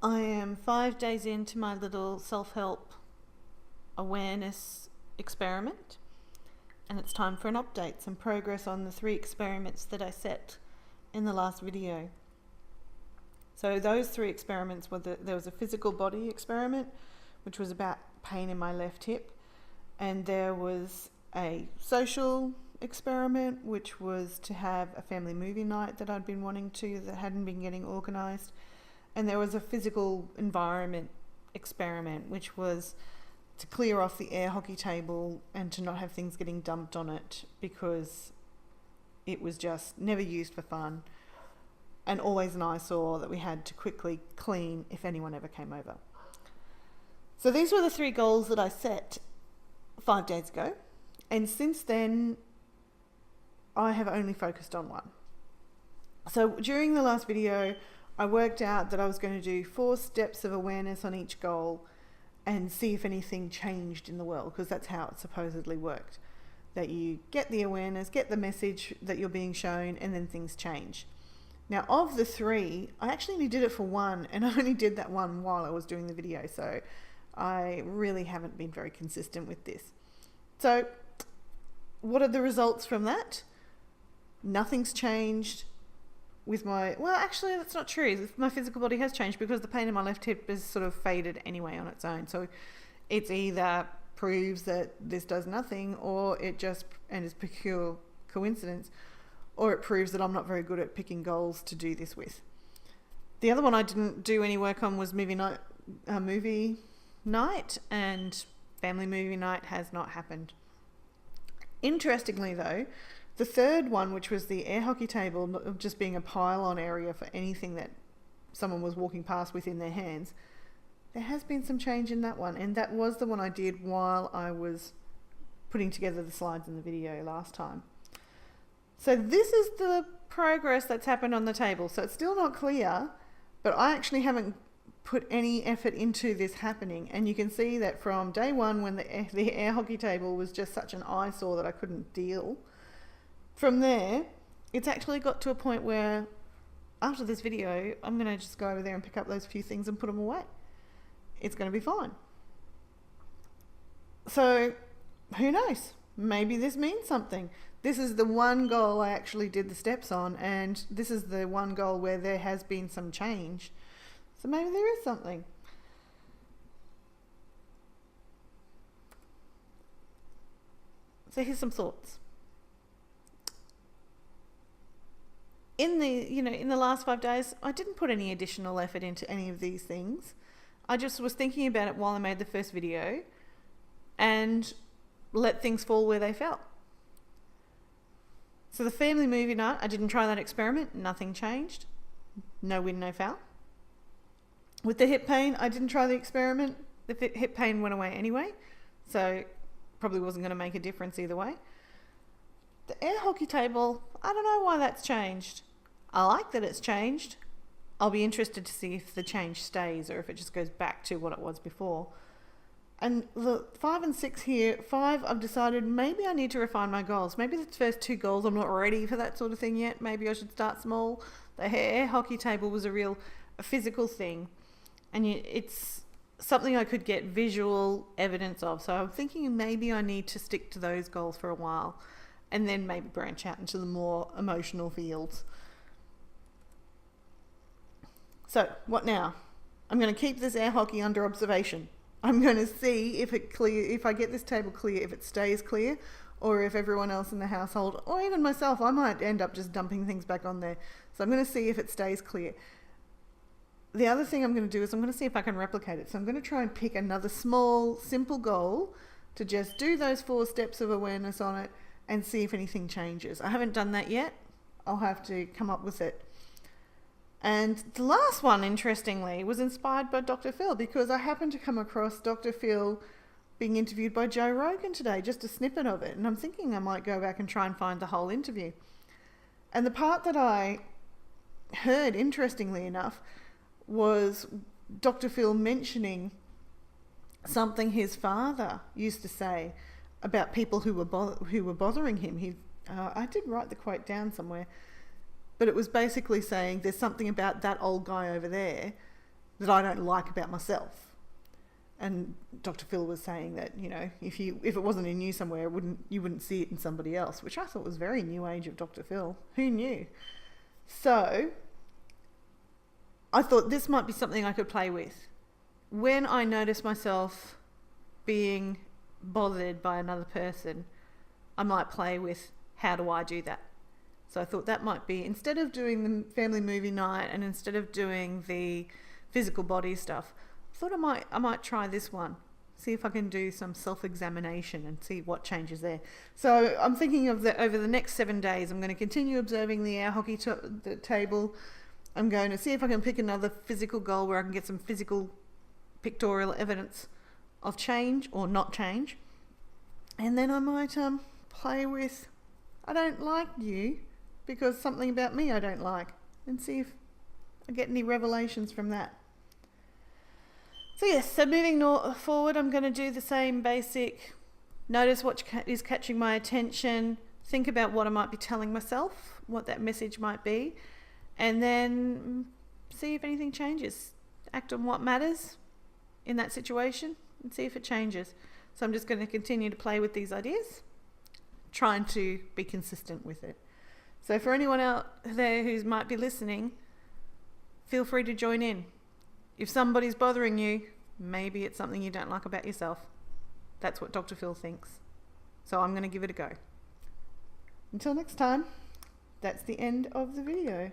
I am 5 days into my little self-help awareness experiment, and it's time for an update, some progress on the 3 experiments that I set in the last video. So those 3 experiments were there was a physical body experiment, which was about pain in my left hip, and there was a social experiment, which was to have a family movie night that I'd been wanting to, that hadn't been getting organised. And there was a physical environment experiment, which was to clear off the air hockey table and to not have things getting dumped on it because it was just never used for fun and always an eyesore that we had to quickly clean if anyone ever came over. So these were the 3 goals that I set 5 days ago, and since then I have only focused on one. So during the last video I worked out that I was going to do 4 steps of awareness on each goal and see if anything changed in the world, because that's how it supposedly worked. That you get the awareness, get the message that you're being shown, and then things change. Now, of the 3, I actually only did it for 1, and I only did that one while I was doing the video, so I really haven't been very consistent with this. So, what are the results from that? Nothing's changed. With my, well, actually that's not true. My physical body has changed because the pain in my left hip is sort of faded anyway on its own. So it's either proves that this does nothing, or it just, and is pure coincidence, or it proves that I'm not very good at picking goals to do this with. The other one I didn't do any work on was movie night, and family movie night has not happened. Interestingly though, the 3rd one, which was the air hockey table, just being a pile-on area for anything that someone was walking past within their hands, there has been some change in that one, and that was the one I did while I was putting together the slides in the video last time. So this is the progress that's happened on the table. So it's still not clear, but I actually haven't put any effort into this happening, and you can see that from day 1, when the air hockey table was just such an eyesore that I couldn't deal. From there, it's actually got to a point where after this video, I'm going to just go over there and pick up those few things and put them away. It's going to be fine. So, who knows? Maybe this means something. This is the one goal I actually did the steps on, and this is the one goal where there has been some change. So maybe there is something. So here's some thoughts. In the last 5 days, I didn't put any additional effort into any of these things. I just was thinking about it while I made the first video and let things fall where they fell. So the family movie night, I didn't try that experiment. Nothing changed. No win, no foul. With the hip pain, I didn't try the experiment. The hip pain went away anyway, so probably wasn't going to make a difference either way. The air hockey table, I don't know why that's changed. I like that it's changed. I'll be interested to see if the change stays or if it just goes back to what it was before. And the 5 and 6 here, 5, I've decided maybe I need to refine my goals. Maybe the first 2 goals, I'm not ready for that sort of thing yet. Maybe I should start small. The air hockey table was a physical thing, and it's something I could get visual evidence of. So I'm thinking maybe I need to stick to those goals for a while and then maybe branch out into the more emotional fields. So what now? I'm going to keep this air hockey under observation. I'm going to see if I get this table clear, if it stays clear, or if everyone else in the household, or even myself, I might end up just dumping things back on there. So I'm going to see if it stays clear. The other thing I'm going to do is I'm going to see if I can replicate it. So I'm going to try and pick another small, simple goal to just do those 4 steps of awareness on it and see if anything changes. I haven't done that yet. I'll have to come up with it. And the last one, interestingly, was inspired by Dr. Phil, because I happened to come across Dr. Phil being interviewed by Joe Rogan today, just a snippet of it. And I'm thinking I might go back and try and find the whole interview. And the part that I heard, interestingly enough, was Dr. Phil mentioning something his father used to say about people who were bothering him. I did write the quote down somewhere, but it was basically saying there's something about that old guy over there that I don't like about myself. And Dr. Phil was saying that, you know, if it wasn't in you somewhere, you wouldn't see it in somebody else, which I thought was very new age of Dr. Phil. Who knew? So I thought this might be something I could play with. When I notice myself being bothered by another person, I might play with, how do I do that? So I thought that might be, instead of doing the family movie night and instead of doing the physical body stuff, I thought I might try this one. See if I can do some self-examination and see what changes there. So I'm thinking of that over the next 7 days. I'm going to continue observing the air hockey the table. I'm going to see if I can pick another physical goal where I can get some physical pictorial evidence of change or not change. And then I might play with, I don't like you because something about me I don't like, and see if I get any revelations from that. So yes, so moving forward, I'm going to do the same basic, notice what is catching my attention, think about what I might be telling myself, what that message might be, and then see if anything changes. Act on what matters in that situation and see if it changes. So I'm just going to continue to play with these ideas, trying to be consistent with it. So for anyone out there who might be listening, feel free to join in. If somebody's bothering you, maybe it's something you don't like about yourself. That's what Dr. Phil thinks. So I'm going to give it a go. Until next time, that's the end of the video.